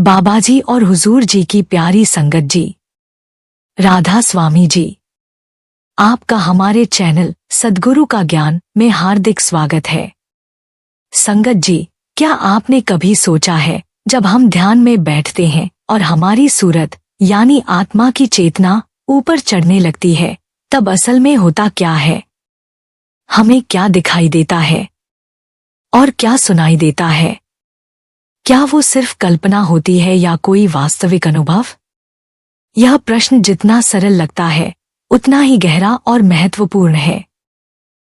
बाबा जी और हुजूर जी की प्यारी संगत जी, राधा स्वामी जी, आपका हमारे चैनल सद्गुरु का ज्ञान में हार्दिक स्वागत है। संगत जी, क्या आपने कभी सोचा है, जब हम ध्यान में बैठते हैं और हमारी सूरत यानी आत्मा की चेतना ऊपर चढ़ने लगती है, तब असल में होता क्या है? हमें क्या दिखाई देता है और क्या सुनाई देता है? क्या वो सिर्फ कल्पना होती है या कोई वास्तविक अनुभव? यह प्रश्न जितना सरल लगता है, उतना ही गहरा और महत्वपूर्ण है।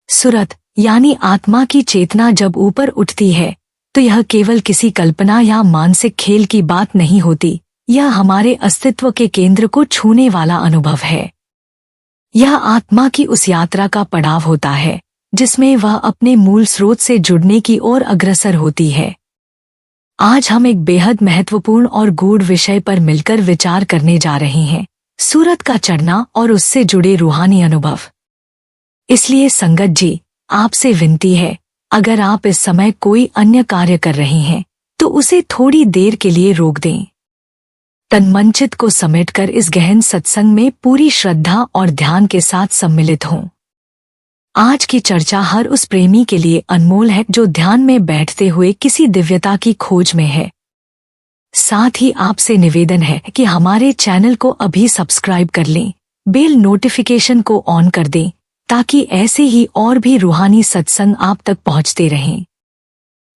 सूरत यानी आत्मा की चेतना जब ऊपर उठती है, तो यह केवल किसी कल्पना या मानसिक खेल की बात नहीं होती, यह हमारे अस्तित्व के केंद्र को छूने वाला अनुभव है। यह आत्मा की उस यात्रा का पड़ाव होता है, जिसमें वह अपने मूल स्रोत से जुड़ने की ओर अग्रसर होती है। आज हम एक बेहद महत्वपूर्ण और गूढ़ विषय पर मिलकर विचार करने जा रहे हैं, सूरत का चढ़ना और उससे जुड़े रूहानी अनुभव। इसलिए संगत जी, आपसे विनती है, अगर आप इस समय कोई अन्य कार्य कर रहे हैं, तो उसे थोड़ी देर के लिए रोक दें। तन्मनचित को समेटकर इस गहन सत्संग में पूरी श्रद्धा और ध्यान के साथ सम्मिलित हों। आज की चर्चा हर उस प्रेमी के लिए अनमोल है जो ध्यान में बैठते हुए किसी दिव्यता की खोज में है। साथ ही आपसे निवेदन है कि हमारे चैनल को अभी सब्सक्राइब कर लें, बेल नोटिफिकेशन को ऑन कर दें, ताकि ऐसे ही और भी रूहानी सत्संग आप तक पहुंचते रहें।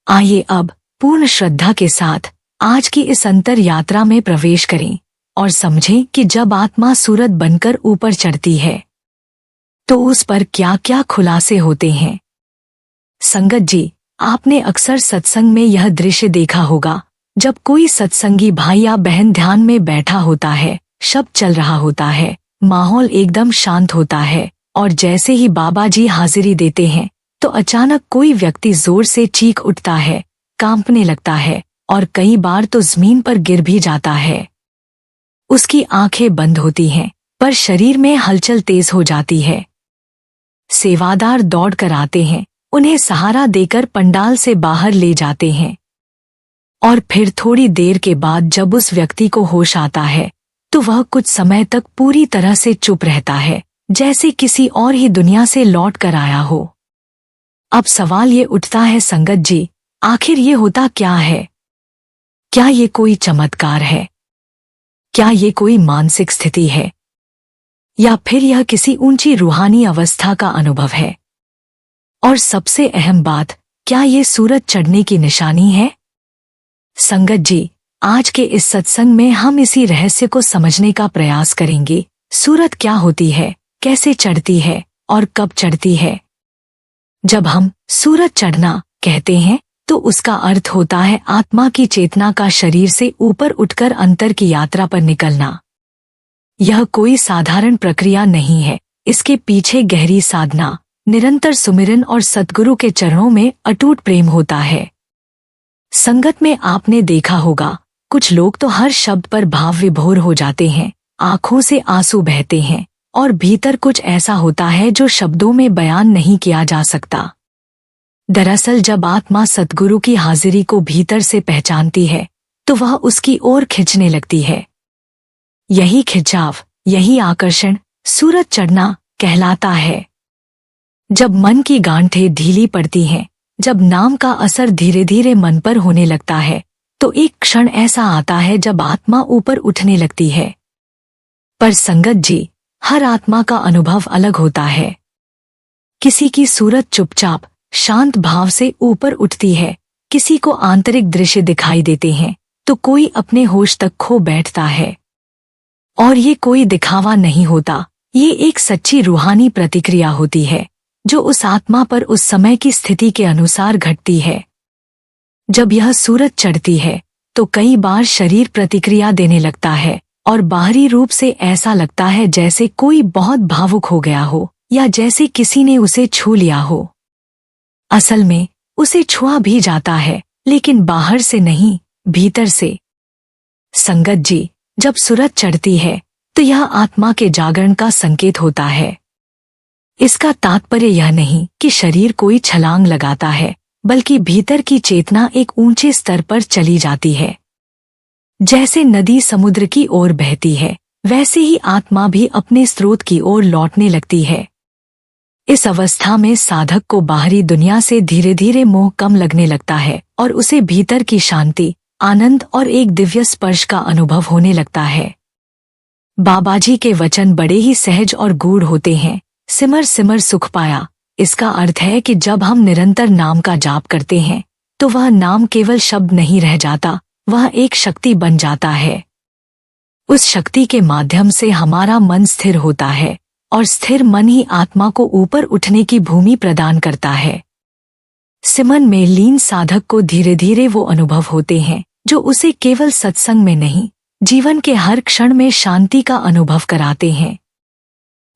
आइए अब पूर्ण श्रद्धा के साथ आज की इस अंतर यात्रा में प्रवेश करें और समझें कि जब आत्मा सूरत बनकर ऊपर चढ़ती है, तो उस पर क्या क्या खुलासे होते हैं। संगत जी, आपने अक्सर सत्संग में यह दृश्य देखा होगा, जब कोई सत्संगी भाई या बहन ध्यान में बैठा होता है, शब्द चल रहा होता है, माहौल एकदम शांत होता है, और जैसे ही बाबा जी हाजिरी देते हैं, तो अचानक कोई व्यक्ति जोर से चीख उठता है, कांपने लगता है और कई बार तो जमीन पर गिर भी जाता है। उसकी आंखें बंद होती हैं, पर शरीर में हलचल तेज हो जाती है। सेवादार दौड़ कर आते हैं, उन्हें सहारा देकर पंडाल से बाहर ले जाते हैं। और फिर थोड़ी देर के बाद जब उस व्यक्ति को होश आता है, तो वह कुछ समय तक पूरी तरह से चुप रहता है, जैसे किसी और ही दुनिया से लौट कर आया हो। अब सवाल ये उठता है संगत जी, आखिर ये होता क्या है? क्या ये कोई चमत्कार है? क्या ये कोई मानसिक स्थिति है? या फिर यह किसी ऊंची रूहानी अवस्था का अनुभव है? और सबसे अहम बात, क्या ये सूरत चढ़ने की निशानी है? संगत जी, आज के इस सत्संग में हम इसी रहस्य को समझने का प्रयास करेंगे। सूरत क्या होती है, कैसे चढ़ती है और कब चढ़ती है? जब हम सूरत चढ़ना कहते हैं, तो उसका अर्थ होता है आत्मा की चेतना का शरीर से ऊपर उठकर अंतर की यात्रा पर निकलना। यह कोई साधारण प्रक्रिया नहीं है, इसके पीछे गहरी साधना, निरंतर सुमिरन और सद्गुरु के चरणों में अटूट प्रेम होता है। संगत में आपने देखा होगा, कुछ लोग तो हर शब्द पर भाव विभोर हो जाते हैं, आंखों से आंसू बहते हैं, और भीतर कुछ ऐसा होता है जो शब्दों में बयान नहीं किया जा सकता। दरअसल जब आत्मा सद्गुरु की हाजिरी को भीतर से पहचानती है, तो वह उसकी ओर खिंचने लगती है। यही खिंचाव, यही आकर्षण सूरत चढ़ना कहलाता है। जब मन की गांठें ढीली पड़ती हैं, जब नाम का असर धीरे धीरे मन पर होने लगता है, तो एक क्षण ऐसा आता है जब आत्मा ऊपर उठने लगती है। पर संगत जी, हर आत्मा का अनुभव अलग होता है। किसी की सूरत चुपचाप शांत भाव से ऊपर उठती है, किसी को आंतरिक दृश्य दिखाई देते हैं, तो कोई अपने होश तक खो बैठता है। और ये कोई दिखावा नहीं होता, ये एक सच्ची रूहानी प्रतिक्रिया होती है, जो उस आत्मा पर उस समय की स्थिति के अनुसार घटती है। जब यह सूरत चढ़ती है, तो कई बार शरीर प्रतिक्रिया देने लगता है, और बाहरी रूप से ऐसा लगता है जैसे कोई बहुत भावुक हो गया हो, या जैसे किसी ने उसे छू लिया हो। असल में उसे छुआ भी जाता है, लेकिन बाहर से नहीं, भीतर से। संगत जी, जब सूरत चढ़ती है, तो यह आत्मा के जागरण का संकेत होता है। इसका तात्पर्य यह नहीं कि शरीर कोई छलांग लगाता है, बल्कि भीतर की चेतना एक ऊंचे स्तर पर चली जाती है। जैसे नदी समुद्र की ओर बहती है, वैसे ही आत्मा भी अपने स्रोत की ओर लौटने लगती है। इस अवस्था में साधक को बाहरी दुनिया से धीरे धीरे मोह कम लगने लगता है और उसे भीतर की शांति, आनंद और एक दिव्य स्पर्श का अनुभव होने लगता है। बाबाजी के वचन बड़े ही सहज और गूढ़ होते हैं। सिमर सिमर सुख पाया, इसका अर्थ है कि जब हम निरंतर नाम का जाप करते हैं तो वह नाम केवल शब्द नहीं रह जाता, वह एक शक्ति बन जाता है। उस शक्ति के माध्यम से हमारा मन स्थिर होता है और स्थिर मन ही आत्मा को ऊपर उठने की भूमि प्रदान करता है। सिमरन में लीन साधक को धीरे धीरे वो अनुभव होते हैं जो उसे केवल सत्संग में नहीं, जीवन के हर क्षण में शांति का अनुभव कराते हैं।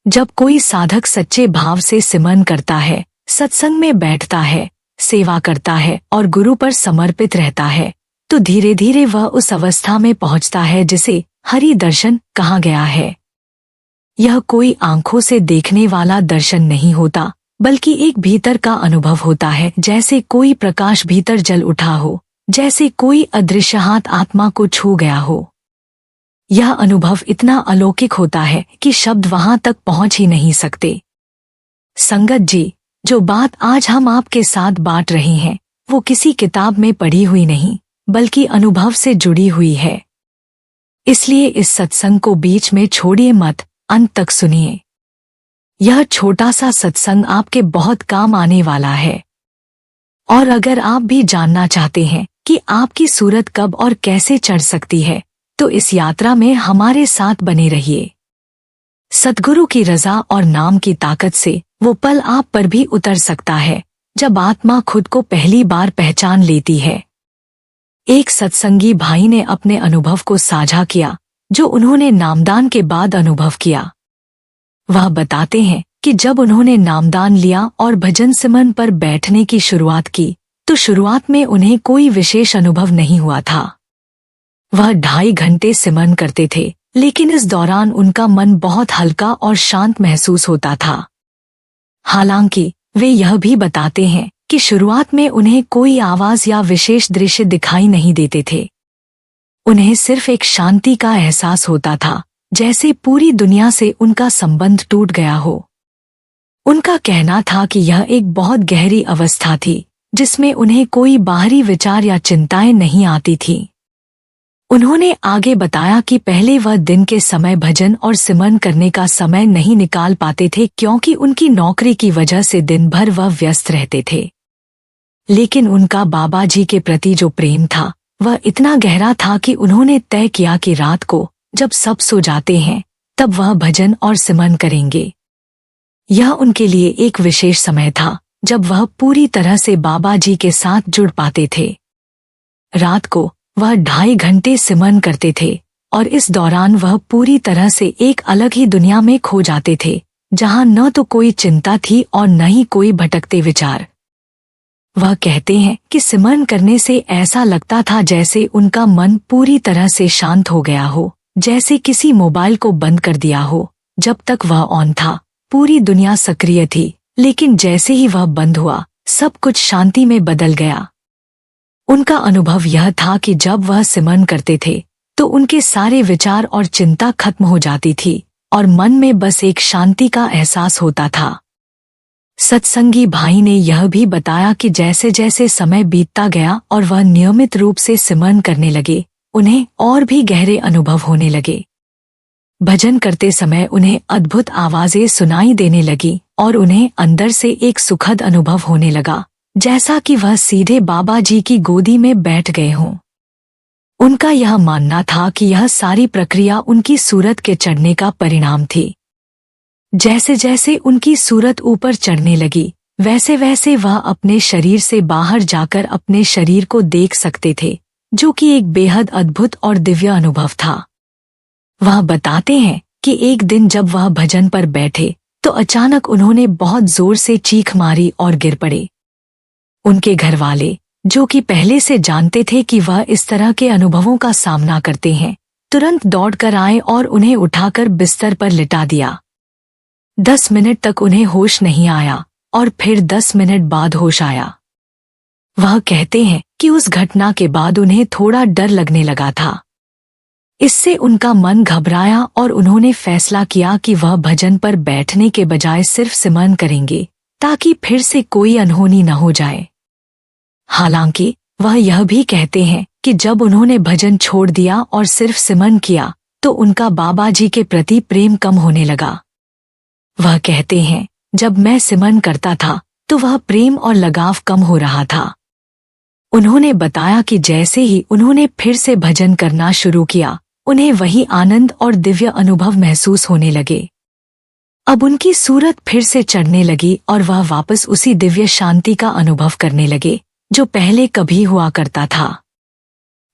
जब कोई साधक सच्चे भाव से सिमरन करता है, सत्संग में बैठता है, सेवा करता है और गुरु पर समर्पित रहता है, तो धीरे धीरे वह उस अवस्था में पहुंचता है जिसे हरि दर्शन कहा गया है। यह कोई आंखों से देखने वाला दर्शन नहीं होता, बल्कि एक भीतर का अनुभव होता है, जैसे कोई प्रकाश भीतर जल उठा हो, जैसे कोई अदृश्य हाथ आत्मा को छू गया हो। यह अनुभव इतना अलौकिक होता है कि शब्द वहां तक पहुंच ही नहीं सकते। संगत जी, जो बात आज हम आपके साथ बांट रहे हैं वो किसी किताब में पढ़ी हुई नहीं, बल्कि अनुभव से जुड़ी हुई है। इसलिए इस सत्संग को बीच में छोड़िए मत, अंत तक सुनिए। यह छोटा सा सत्संग आपके बहुत काम आने वाला है। और अगर आप भी जानना चाहते हैं कि आपकी सूरत कब और कैसे चढ़ सकती है, तो इस यात्रा में हमारे साथ बने रहिए। सद्गुरु की रजा और नाम की ताकत से वो पल आप पर भी उतर सकता है जब आत्मा खुद को पहली बार पहचान लेती है। एक सत्संगी भाई ने अपने अनुभव को साझा किया जो उन्होंने नामदान के बाद अनुभव किया। वह बताते हैं कि जब उन्होंने नामदान लिया और भजन सिमरन पर बैठने की शुरुआत की, तो शुरुआत में उन्हें कोई विशेष अनुभव नहीं हुआ था। वह 2.5 घंटे सिमरन करते थे, लेकिन इस दौरान उनका मन बहुत हल्का और शांत महसूस होता था। हालांकि वे यह भी बताते हैं कि शुरुआत में उन्हें कोई आवाज या विशेष दृश्य दिखाई नहीं देते थे। उन्हें सिर्फ एक शांति का एहसास होता था, जैसे पूरी दुनिया से उनका संबंध टूट गया हो। उनका कहना था कि यह एक बहुत गहरी अवस्था थी जिसमें उन्हें कोई बाहरी विचार या चिंताएं नहीं आती थीं। उन्होंने आगे बताया कि पहले वह दिन के समय भजन और सिमरन करने का समय नहीं निकाल पाते थे, क्योंकि उनकी नौकरी की वजह से दिन भर वह व्यस्त रहते थे। लेकिन उनका बाबा जी के प्रति जो प्रेम था वह इतना गहरा था कि उन्होंने तय किया कि रात को जब सब सो जाते हैं तब वह भजन और सिमरन करेंगे। यह उनके लिए एक विशेष समय था जब वह पूरी तरह से बाबा जी के साथ जुड़ पाते थे। रात को वह 2.5 घंटे सिमरन करते थे और इस दौरान वह पूरी तरह से एक अलग ही दुनिया में खो जाते थे, जहां न तो कोई चिंता थी और न ही कोई भटकते विचार। वह कहते हैं कि सिमरन करने से ऐसा लगता था जैसे उनका मन पूरी तरह से शांत हो गया हो, जैसे किसी मोबाइल को बंद कर दिया हो। जब तक वह ऑन था पूरी दुनिया सक्रिय थी, लेकिन जैसे ही वह बंद हुआ सब कुछ शांति में बदल गया। उनका अनुभव यह था कि जब वह सिमरन करते थे तो उनके सारे विचार और चिंता खत्म हो जाती थी और मन में बस एक शांति का एहसास होता था। सत्संगी भाई ने यह भी बताया कि जैसे जैसे समय बीतता गया और वह नियमित रूप से सिमरन करने लगे, उन्हें और भी गहरे अनुभव होने लगे। भजन करते समय उन्हें अद्भुत आवाजें सुनाई देने लगी और उन्हें अंदर से एक सुखद अनुभव होने लगा, जैसा कि वह सीधे बाबा जी की गोदी में बैठ गए हों। उनका यह मानना था कि यह सारी प्रक्रिया उनकी सूरत के चढ़ने का परिणाम थी। जैसे जैसे उनकी सूरत ऊपर चढ़ने लगी, वैसे वैसे वह अपने शरीर से बाहर जाकर अपने शरीर को देख सकते थे, जो कि एक बेहद अद्भुत और दिव्य अनुभव था। वह बताते हैं कि एक दिन जब वह भजन पर बैठे तो अचानक उन्होंने बहुत जोर से चीख मारी और गिर पड़े। उनके घरवाले, जो कि पहले से जानते थे कि वह इस तरह के अनुभवों का सामना करते हैं, तुरंत दौड़कर आए और उन्हें उठाकर बिस्तर पर लिटा दिया। 10 मिनट तक उन्हें होश नहीं आया और फिर 10 मिनट बाद होश आया। वह कहते हैं कि उस घटना के बाद उन्हें थोड़ा डर लगने लगा था। इससे उनका मन घबराया और उन्होंने फैसला किया कि वह भजन पर बैठने के बजाय सिर्फ सिमरन करेंगे, ताकि फिर से कोई अनहोनी न हो जाए। हालांकि वह यह भी कहते हैं कि जब उन्होंने भजन छोड़ दिया और सिर्फ सिमरन किया तो उनका बाबा जी के प्रति प्रेम कम होने लगा। वह कहते हैं, जब मैं सिमरन करता था तो वह प्रेम और लगाव कम हो रहा था। उन्होंने बताया कि जैसे ही उन्होंने फिर से भजन करना शुरू किया, उन्हें वही आनंद और दिव्य अनुभव महसूस होने लगे। अब उनकी सूरत फिर से चढ़ने लगी और वह वापस उसी दिव्य शांति का अनुभव करने लगे जो पहले कभी हुआ करता था।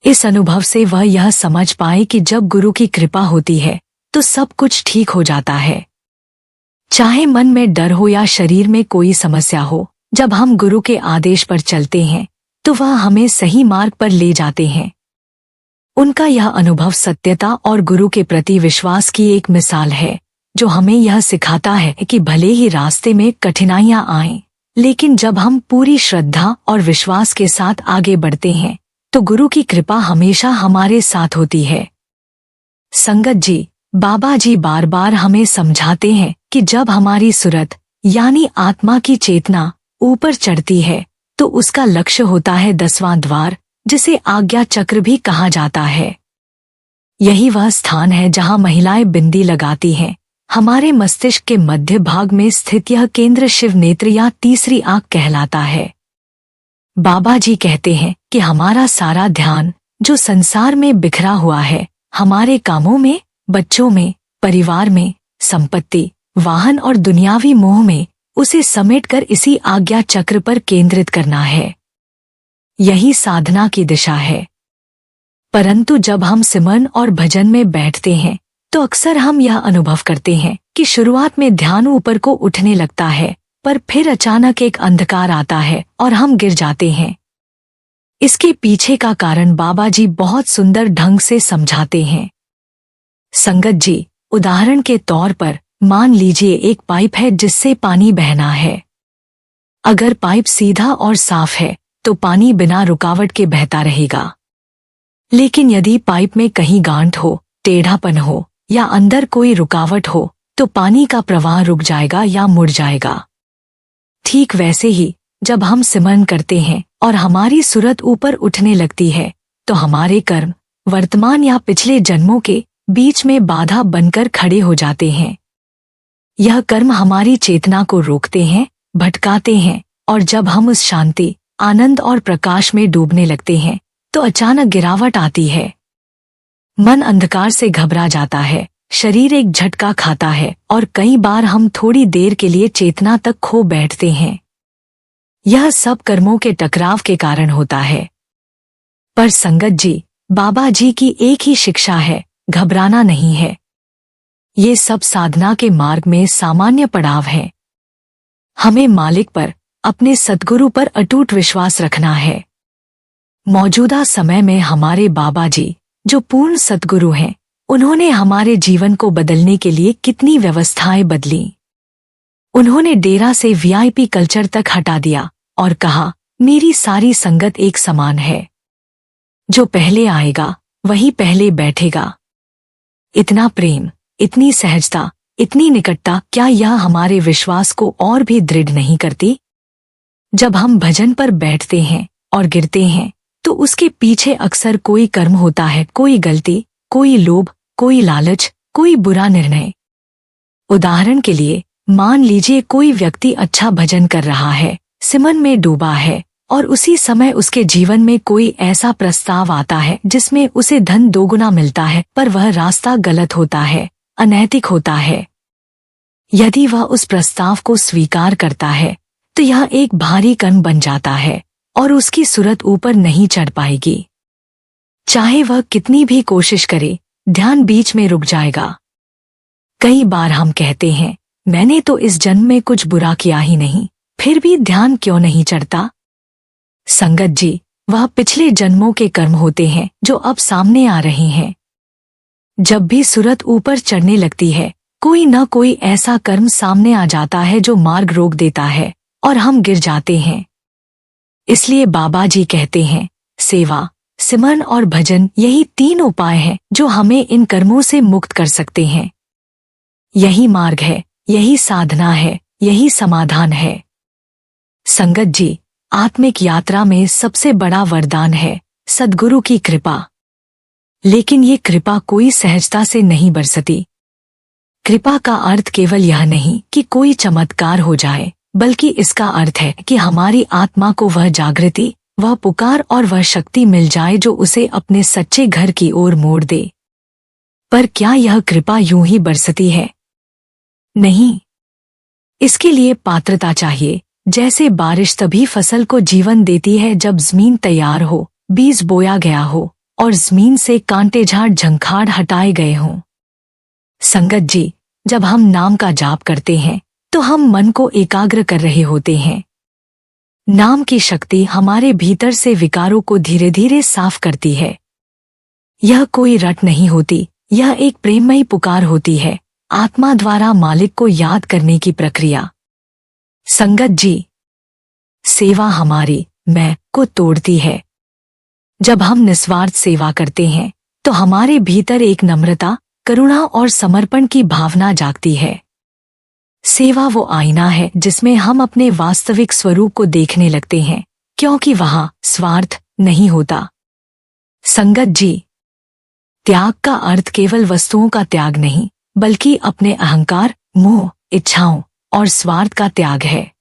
इस अनुभव से वह यह समझ पाए कि जब गुरु की कृपा होती है तो सब कुछ ठीक हो जाता है। चाहे मन में डर हो या शरीर में कोई समस्या हो, जब हम गुरु के आदेश पर चलते हैं तो वह हमें सही मार्ग पर ले जाते हैं। उनका यह अनुभव सत्यता और गुरु के प्रति विश्वास की एक मिसाल है, जो हमें यह सिखाता है कि भले ही रास्ते में कठिनाइयां आएं, लेकिन जब हम पूरी श्रद्धा और विश्वास के साथ आगे बढ़ते हैं तो गुरु की कृपा हमेशा हमारे साथ होती है। संगत जी, बाबा जी बार बार हमें समझाते हैं कि जब हमारी सुरत यानी आत्मा की चेतना ऊपर चढ़ती है तो उसका लक्ष्य होता है 10वां द्वार, जिसे आज्ञा चक्र भी कहा जाता है। यही वह स्थान है जहां महिलाएं बिंदी लगाती हैं। हमारे मस्तिष्क के मध्य भाग में स्थित यह केंद्र शिव नेत्र या तीसरी आंख कहलाता है। बाबा जी कहते हैं कि हमारा सारा ध्यान जो संसार में बिखरा हुआ है, हमारे कामों में, बच्चों में, परिवार में, संपत्ति, वाहन और दुनियावी मोह में, उसे समेटकर इसी आज्ञा चक्र पर केंद्रित करना है। यही साधना की दिशा है। परंतु जब हम सिमरन और भजन में बैठते हैं तो अक्सर हम यह अनुभव करते हैं कि शुरुआत में ध्यान ऊपर को उठने लगता है, पर फिर अचानक एक अंधकार आता है और हम गिर जाते हैं। इसके पीछे का कारण बाबा जी बहुत सुंदर ढंग से समझाते हैं। संगत जी, उदाहरण के तौर पर मान लीजिए एक पाइप है जिससे पानी बहना है। अगर पाइप सीधा और साफ है तो पानी बिना रुकावट के बहता रहेगा। लेकिन यदि पाइप में कहीं गांठ हो, टेढ़ापन हो या अंदर कोई रुकावट हो तो पानी का प्रवाह रुक जाएगा या मुड़ जाएगा। ठीक वैसे ही जब हम सिमरन करते हैं और हमारी सुरत ऊपर उठने लगती है तो हमारे कर्म वर्तमान या पिछले जन्मों के बीच में बाधा बनकर खड़े हो जाते हैं। यह कर्म हमारी चेतना को रोकते हैं, भटकाते हैं, और जब हम उस शांति, आनंद और प्रकाश में डूबने लगते हैं तो अचानक गिरावट आती है। मन अंधकार से घबरा जाता है, शरीर एक झटका खाता है और कई बार हम थोड़ी देर के लिए चेतना तक खो बैठते हैं। यह सब कर्मों के टकराव के कारण होता है। पर संगत जी, बाबा जी की एक ही शिक्षा है, घबराना नहीं है। ये सब साधना के मार्ग में सामान्य पड़ाव हैं। हमें मालिक पर, अपने सद्गुरु पर अटूट विश्वास रखना है। मौजूदा समय में हमारे बाबा जी, जो पूर्ण सद्गुरु हैं, उन्होंने हमारे जीवन को बदलने के लिए कितनी व्यवस्थाएं बदली। उन्होंने डेरा से वीआईपी कल्चर तक हटा दिया और कहा, मेरी सारी संगत एक समान है। जो पहले आएगा वही पहले बैठेगा। इतना प्रेम, इतनी सहजता, इतनी निकटता, क्या यह हमारे विश्वास को और भी दृढ़ नहीं करती? जब हम भजन पर बैठते हैं और गिरते हैं तो उसके पीछे अक्सर कोई कर्म होता है, कोई गलती, कोई लोभ, कोई लालच, कोई बुरा निर्णय। उदाहरण के लिए मान लीजिए कोई व्यक्ति अच्छा भजन कर रहा है, सिमरन में डूबा है, और उसी समय उसके जीवन में कोई ऐसा प्रस्ताव आता है जिसमें उसे धन दोगुना मिलता है, पर वह रास्ता गलत होता है, अनैतिक होता है। यदि वह उस प्रस्ताव को स्वीकार करता है तो यह एक भारी कर्म बन जाता है और उसकी सुरत ऊपर नहीं चढ़ पाएगी। चाहे वह कितनी भी कोशिश करे, ध्यान बीच में रुक जाएगा। कई बार हम कहते हैं, मैंने तो इस जन्म में कुछ बुरा किया ही नहीं, फिर भी ध्यान क्यों नहीं चढ़ता? संगत जी, वह पिछले जन्मों के कर्म होते हैं जो अब सामने आ रहे हैं। जब भी सुरत ऊपर चढ़ने लगती है, कोई न कोई ऐसा कर्म सामने आ जाता है जो मार्ग रोक देता है और हम गिर जाते हैं। इसलिए बाबा जी कहते हैं, सेवा, सिमरन और भजन, यही 3 उपाय हैं जो हमें इन कर्मों से मुक्त कर सकते हैं। यही मार्ग है, यही साधना है, यही समाधान है। संगत जी, आत्मिक यात्रा में सबसे बड़ा वरदान है सद्गुरु की कृपा। लेकिन ये कृपा कोई सहजता से नहीं बरसती। कृपा का अर्थ केवल यह नहीं कि कोई चमत्कार हो जाए, बल्कि इसका अर्थ है कि हमारी आत्मा को वह जागृति, वह पुकार और वह शक्ति मिल जाए जो उसे अपने सच्चे घर की ओर मोड़ दे। पर क्या यह कृपा यूं ही बरसती है? नहीं। इसके लिए पात्रता चाहिए। जैसे बारिश तभी फसल को जीवन देती है जब जमीन तैयार हो, बीज बोया गया हो और जमीन से कांटे झाड़ झंखाड़ हटाए गए हों। संगत जी, जब हम नाम का जाप करते हैं तो हम मन को एकाग्र कर रहे होते हैं। नाम की शक्ति हमारे भीतर से विकारों को धीरे धीरे साफ करती है। यह कोई रट नहीं होती, यह एक प्रेममयी पुकार होती है, आत्मा द्वारा मालिक को याद करने की प्रक्रिया। संगत जी, सेवा हमारी मैं को तोड़ती है। जब हम निस्वार्थ सेवा करते हैं तो हमारे भीतर एक नम्रता, करुणा और समर्पण की भावना जागती है। सेवा वो आईना है जिसमें हम अपने वास्तविक स्वरूप को देखने लगते हैं, क्योंकि वहां स्वार्थ नहीं होता। संगत जी, त्याग का अर्थ केवल वस्तुओं का त्याग नहीं, बल्कि अपने अहंकार, मोह, इच्छाओं और स्वार्थ का त्याग है।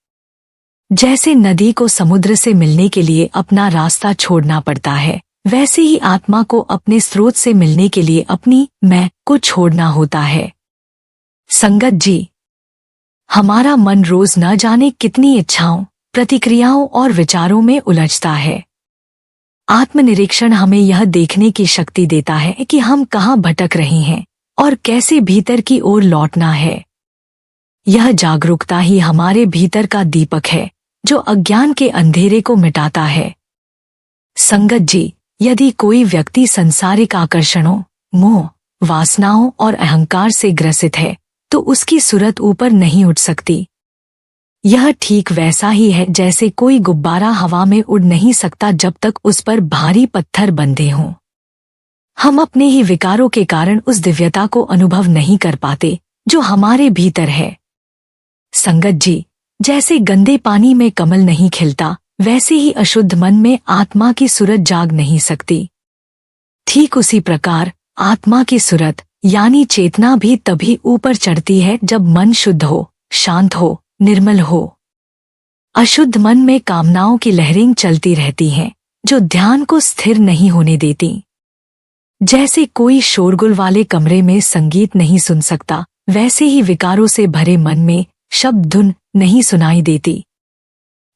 जैसे नदी को समुद्र से मिलने के लिए अपना रास्ता छोड़ना पड़ता है, वैसे ही आत्मा को अपने स्रोत से मिलने के लिए अपनी मैं को छोड़ना होता है। संगत जी, हमारा मन रोज न जाने कितनी इच्छाओं, प्रतिक्रियाओं और विचारों में उलझता है। आत्मनिरीक्षण हमें यह देखने की शक्ति देता है कि हम कहाँ भटक रहे हैं और कैसे भीतर की ओर लौटना है। यह जागरूकता ही हमारे भीतर का दीपक है जो अज्ञान के अंधेरे को मिटाता है। संगत जी, यदि कोई व्यक्ति सांसारिक आकर्षणों, मोह, वासनाओं और अहंकार से ग्रसित है तो उसकी सूरत ऊपर नहीं उठ सकती। यह ठीक वैसा ही है जैसे कोई गुब्बारा हवा में उड़ नहीं सकता जब तक उस पर भारी पत्थर बंधे हों। हम अपने ही विकारों के कारण उस दिव्यता को अनुभव नहीं कर पाते जो हमारे भीतर है। संगत जी, जैसे गंदे पानी में कमल नहीं खिलता, वैसे ही अशुद्ध मन में आत्मा की सूरत जाग नहीं सकती। ठीक उसी प्रकार आत्मा की सूरत यानी चेतना भी तभी ऊपर चढ़ती है जब मन शुद्ध हो, शांत हो, निर्मल हो। अशुद्ध मन में कामनाओं की लहरें चलती रहती हैं जो ध्यान को स्थिर नहीं होने देती। जैसे कोई शोरगुल वाले कमरे में संगीत नहीं सुन सकता, वैसे ही विकारों से भरे मन में शब्द धुन नहीं सुनाई देती।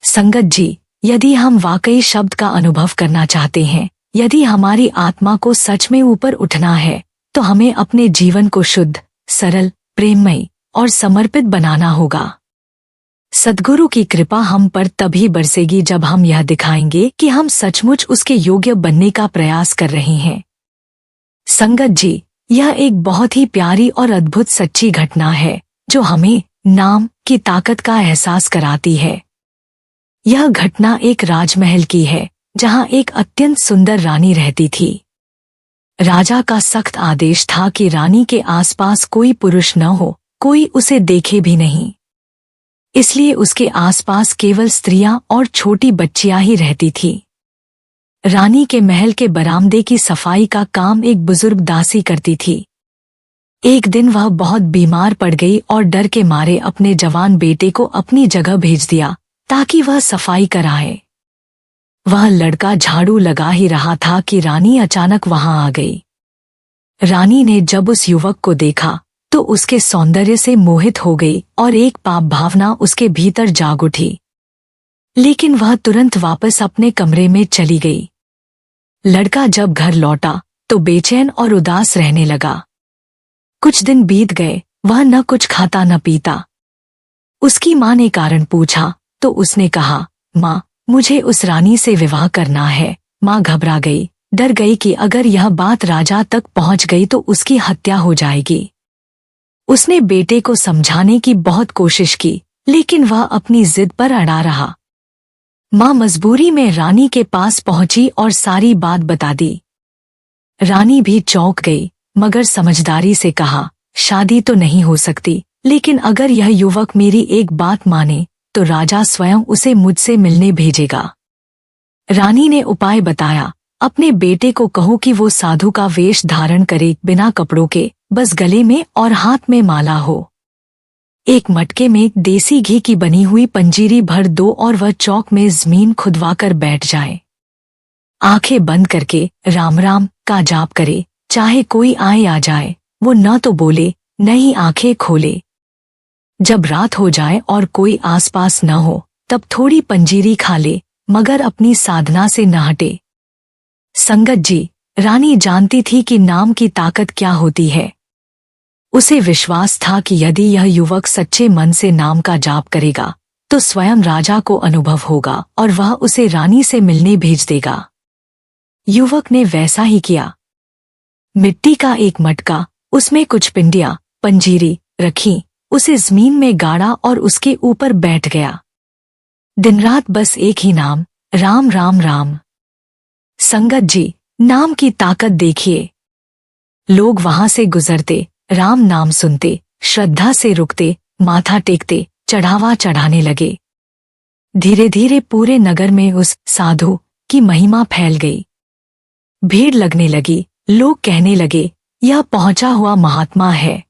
संगत जी, यदि हम वाकई शब्द का अनुभव करना चाहते हैं, यदि हमारी आत्मा को सच में ऊपर उठना है, तो हमें अपने जीवन को शुद्ध, सरल, प्रेममयी और समर्पित बनाना होगा। सद्गुरु की कृपा हम पर तभी बरसेगी जब हम यह दिखाएंगे कि हम सचमुच उसके योग्य बनने का प्रयास कर रहे हैं। संगत जी, यह एक बहुत ही प्यारी और अद्भुत सच्ची घटना है जो हमें नाम की ताकत का एहसास कराती है। यह घटना एक राजमहल की है जहां एक अत्यंत सुंदर रानी रहती थी। राजा का सख्त आदेश था कि रानी के आसपास कोई पुरुष न हो, कोई उसे देखे भी नहीं। इसलिए उसके आसपास केवल स्त्रियां और छोटी बच्चियां ही रहती थी। रानी के महल के बरामदे की सफाई का काम एक बुजुर्ग दासी करती थी। एक दिन वह बहुत बीमार पड़ गई और डर के मारे अपने जवान बेटे को अपनी जगह भेज दिया ताकि वह सफाई कराए। वह लड़का झाड़ू लगा ही रहा था कि रानी अचानक वहां आ गई। रानी ने जब उस युवक को देखा तो उसके सौंदर्य से मोहित हो गई और एक पाप भावना उसके भीतर जाग उठी। लेकिन वह तुरंत वापस अपने कमरे में चली गई। लड़का जब घर लौटा तो बेचैन और उदास रहने लगा। कुछ दिन बीत गए, वह न कुछ खाता न पीता। उसकी माँ ने कारण पूछा तो उसने कहा, माँ, मुझे उस रानी से विवाह करना है। माँ घबरा गई, डर गई कि अगर यह बात राजा तक पहुंच गई तो उसकी हत्या हो जाएगी। उसने बेटे को समझाने की बहुत कोशिश की, लेकिन वह अपनी जिद पर अड़ा रहा। माँ मजबूरी में रानी के पास पहुंची और सारी बात बता दी। रानी भी चौंक गई, मगर समझदारी से कहा, शादी तो नहीं हो सकती, लेकिन अगर यह युवक मेरी एक बात माने तो राजा स्वयं उसे मुझसे मिलने भेजेगा। रानी ने उपाय बताया, अपने बेटे को कहो कि वो साधु का वेश धारण करे, बिना कपड़ों के, बस गले में और हाथ में माला हो। एक मटके में देसी घी की बनी हुई पंजीरी भर दो और वह चौक में जमीन खुदवाकर बैठ जाए। आंखें बंद करके राम राम का जाप करे, चाहे कोई आए आ जाए, वो न तो बोले न ही आंखें खोले। जब रात हो जाए और कोई आसपास न हो तब थोड़ी पंजीरी खा ले, मगर अपनी साधना से न हटे। संगत जी, रानी जानती थी कि नाम की ताकत क्या होती है। उसे विश्वास था कि यदि यह युवक सच्चे मन से नाम का जाप करेगा तो स्वयं राजा को अनुभव होगा और वह उसे रानी से मिलने भेज देगा। युवक ने वैसा ही किया। मिट्टी का एक मटका, उसमें कुछ पिंडियां, पंजीरी रखी, उसे जमीन में गाड़ा और उसके ऊपर बैठ गया। दिन रात बस एक ही नाम, राम राम राम। संगत जी, नाम की ताकत देखिए। लोग वहां से गुजरते, राम नाम सुनते, श्रद्धा से रुकते, माथा टेकते, चढ़ावा चढ़ाने लगे। धीरे धीरे पूरे नगर में उस साधु की महिमा फैल गई। भीड़ लगने लगी, लोग कहने लगे, यह पहुंचा हुआ महात्मा है।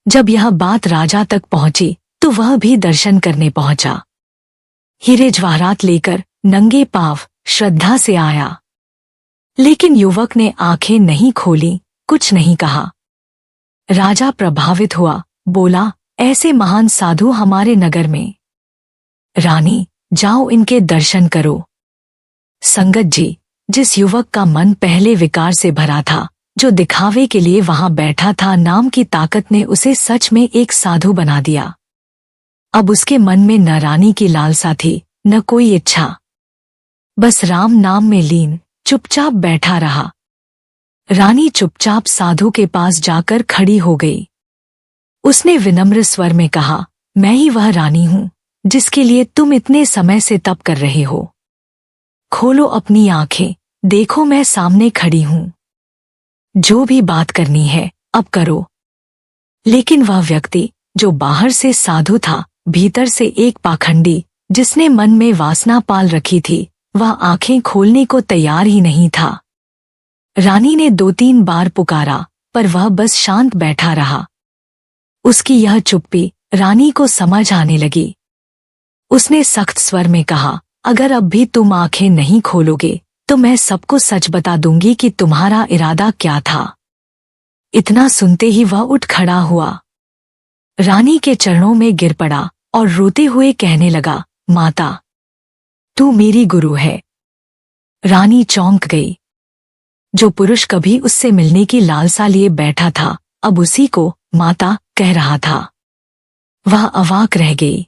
जब यह बात राजा तक पहुंची तो वह भी दर्शन करने पहुंचा। हीरे जवाहरात लेकर नंगे पांव श्रद्धा से आया। लेकिन युवक ने आंखें नहीं खोली, कुछ नहीं कहा। राजा प्रभावित हुआ, बोला, ऐसे महान साधु हमारे नगर में। रानी, जाओ इनके दर्शन करो। संगत जी, जिस युवक का मन पहले विकार से भरा था, जो दिखावे के लिए वहां बैठा था, नाम की ताकत ने उसे सच में एक साधु बना दिया। अब उसके मन में न रानी की लालसा थी, न कोई इच्छा। बस राम नाम में लीन चुपचाप बैठा रहा। रानी चुपचाप साधु के पास जाकर खड़ी हो गई। उसने विनम्र स्वर में कहा, मैं ही वह रानी हूं जिसके लिए तुम इतने समय से तप कर रहे हो। खोलो अपनी आंखें, देखो मैं सामने खड़ी हूं। जो भी बात करनी है अब करो। लेकिन वह व्यक्ति जो बाहर से साधु था, भीतर से एक पाखंडी, जिसने मन में वासना पाल रखी थी, वह आंखें खोलने को तैयार ही नहीं था। रानी ने 2-3 बार पुकारा, पर वह बस शांत बैठा रहा। उसकी यह चुप्पी रानी को समझ आने लगी। उसने सख्त स्वर में कहा, अगर अब भी तुम आंखें नहीं खोलोगे तो मैं सबको सच बता दूंगी कि तुम्हारा इरादा क्या था। इतना सुनते ही वह उठ खड़ा हुआ, रानी के चरणों में गिर पड़ा और रोते हुए कहने लगा, माता, तू मेरी गुरु है। रानी चौंक गई। जो पुरुष कभी उससे मिलने की लालसा लिए बैठा था, अब उसी को माता कह रहा था। वह अवाक रह गई।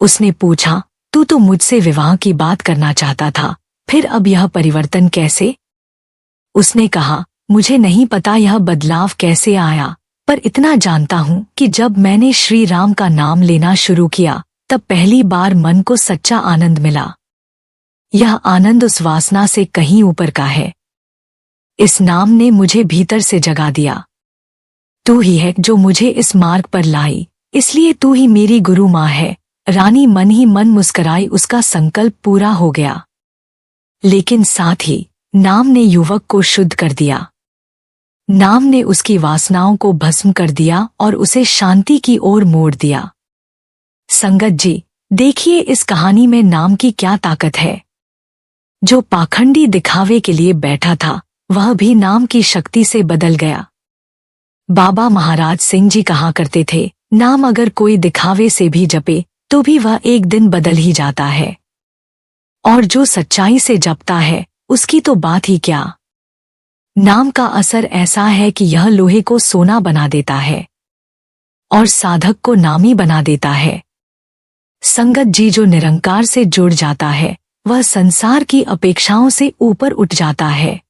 उसने पूछा, तू तो मुझसे विवाह की बात करना चाहता था, फिर अब यह परिवर्तन कैसे? उसने कहा, मुझे नहीं पता यह बदलाव कैसे आया, पर इतना जानता हूं कि जब मैंने श्री राम का नाम लेना शुरू किया तब पहली बार मन को सच्चा आनंद मिला। यह आनंद उस वासना से कहीं ऊपर का है। इस नाम ने मुझे भीतर से जगा दिया। तू ही है जो मुझे इस मार्ग पर लाई, इसलिए तू ही मेरी गुरु माँ है। रानी मन ही मन मुस्कराई, उसका संकल्प पूरा हो गया। लेकिन साथ ही नाम ने युवक को शुद्ध कर दिया। नाम ने उसकी वासनाओं को भस्म कर दिया और उसे शांति की ओर मोड़ दिया। संगत जी, देखिए इस कहानी में नाम की क्या ताकत है। जो पाखंडी दिखावे के लिए बैठा था, वह भी नाम की शक्ति से बदल गया। बाबा महाराज सिंह जी कहा करते थे, नाम अगर कोई दिखावे से भी जपे तो भी वह एक दिन बदल ही जाता है, और जो सच्चाई से जपता है उसकी तो बात ही क्या। नाम का असर ऐसा है कि यह लोहे को सोना बना देता है और साधक को नामी बना देता है। संगत जी, जो निरंकार से जुड़ जाता है वह संसार की अपेक्षाओं से ऊपर उठ जाता है।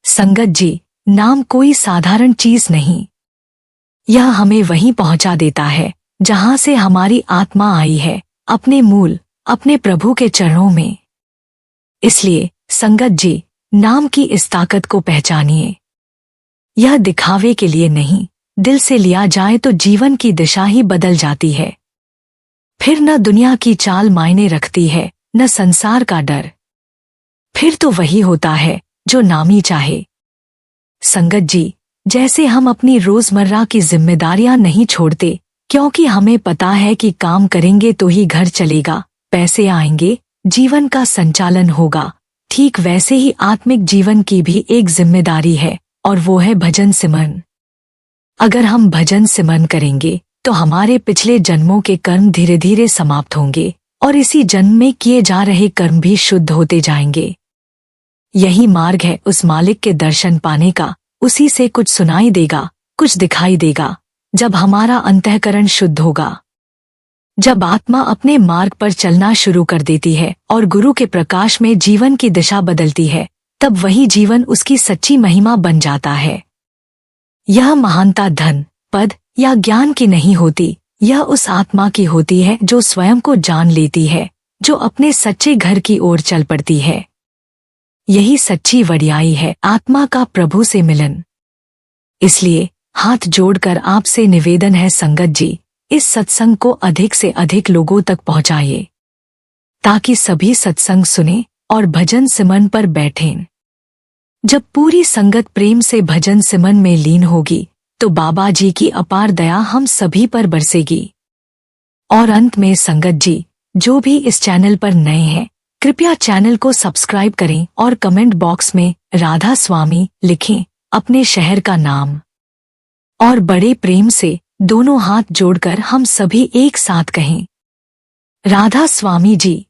संगत जी, नाम कोई साधारण चीज नहीं। यह हमें वहीं पहुंचा देता है जहां से हमारी आत्मा आई है, अपने मूल अपने प्रभु के चरणों में। इसलिए संगत जी, नाम की इस ताकत को पहचानिए। यह दिखावे के लिए नहीं, दिल से लिया जाए तो जीवन की दिशा ही बदल जाती है। फिर न दुनिया की चाल मायने रखती है, न संसार का डर। फिर तो वही होता है जो नामी चाहे। संगत जी, जैसे हम अपनी रोजमर्रा की जिम्मेदारियां नहीं छोड़ते, क्योंकि हमें पता है कि काम करेंगे तो ही घर चलेगा, पैसे आएंगे, जीवन का संचालन होगा, ठीक वैसे ही आत्मिक जीवन की भी एक जिम्मेदारी है, और वो है भजन सिमरन। अगर हम भजन सिमरन करेंगे तो हमारे पिछले जन्मों के कर्म धीरे धीरे समाप्त होंगे और इसी जन्म में किए जा रहे कर्म भी शुद्ध होते जाएंगे। यही मार्ग है उस मालिक के दर्शन पाने का। उसी से कुछ सुनाई देगा, कुछ दिखाई देगा, जब हमारा अंतःकरण शुद्ध होगा। जब आत्मा अपने मार्ग पर चलना शुरू कर देती है और गुरु के प्रकाश में जीवन की दिशा बदलती है, तब वही जीवन उसकी सच्ची महिमा बन जाता है। यह महानता धन, पद या ज्ञान की नहीं होती, यह उस आत्मा की होती है जो स्वयं को जान लेती है, जो अपने सच्चे घर की ओर चल पड़ती है। यही सच्ची वडियाई है आत्मा का प्रभु से मिलन। इसलिए हाथ जोड़कर आपसे निवेदन है संगत जी, इस सत्संग को अधिक से अधिक लोगों तक पहुंचाइए, ताकि सभी सत्संग सुने और भजन सिमरन पर बैठें। जब पूरी संगत प्रेम से भजन सिमरन में लीन होगी तो बाबा जी की अपार दया हम सभी पर बरसेगी। और अंत में संगत जी, जो भी इस चैनल पर नए हैं, कृपया चैनल को सब्सक्राइब करें और कमेंट बॉक्स में राधा स्वामी लिखें, अपने शहर का नाम। और बड़े प्रेम से दोनों हाथ जोड़कर हम सभी एक साथ कहें, राधा स्वामी जी।